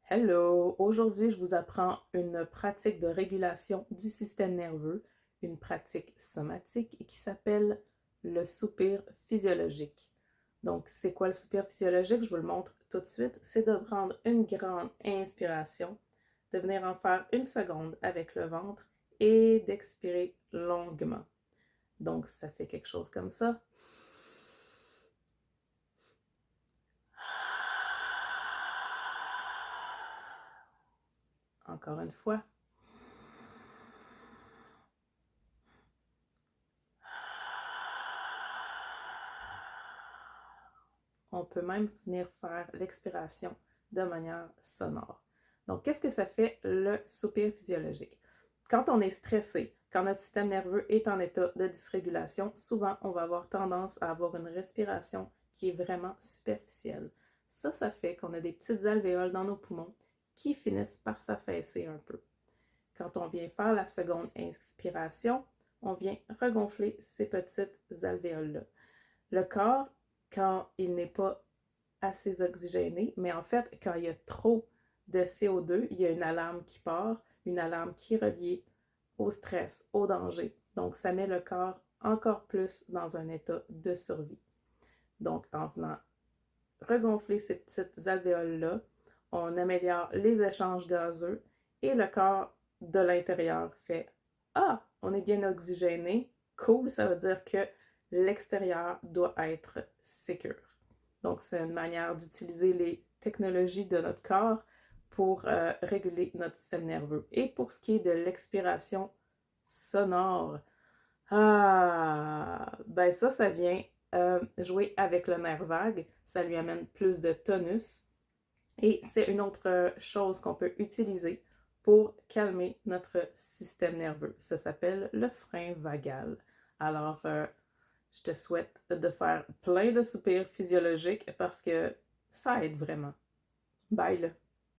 Hello! Aujourd'hui, je vous apprends une pratique de régulation du système nerveux, une pratique somatique qui s'appelle le soupir physiologique. Donc, c'est quoi le soupir physiologique? Je vous le montre tout de suite. C'est de prendre une grande inspiration, de venir en faire une seconde avec le ventre et d'expirer longuement. Donc, ça fait quelque chose comme ça. Encore une fois. On peut même venir faire l'expiration de manière sonore. Donc, qu'est-ce que ça fait le soupir physiologique? Quand on est stressé, quand notre système nerveux est en état de dysrégulation, souvent on va avoir tendance à avoir une respiration qui est vraiment superficielle. Ça fait qu'on a des petites alvéoles dans nos poumons qui finissent par s'affaisser un peu. Quand on vient faire la seconde inspiration, on vient regonfler ces petites alvéoles-là. Le corps, quand il n'est pas assez oxygéné, mais en fait, quand il y a trop de CO2, il y a une alarme qui part, une alarme qui est reliée au stress, au danger. Donc, ça met le corps encore plus dans un état de survie. Donc, en venant regonfler ces petites alvéoles-là, on améliore les échanges gazeux et le corps de l'intérieur fait Ah, on est bien oxygéné, cool, ça veut dire que l'extérieur doit être sécure. Donc, c'est une manière d'utiliser les technologies de notre corps pour réguler notre système nerveux. Et pour ce qui est de l'expiration sonore, ben ça vient jouer avec le nerf vague. Ça lui amène plus de tonus. Et c'est une autre chose qu'on peut utiliser pour calmer notre système nerveux. Ça s'appelle le frein vagal. Alors, je te souhaite de faire plein de soupirs physiologiques parce que ça aide vraiment. Bye là!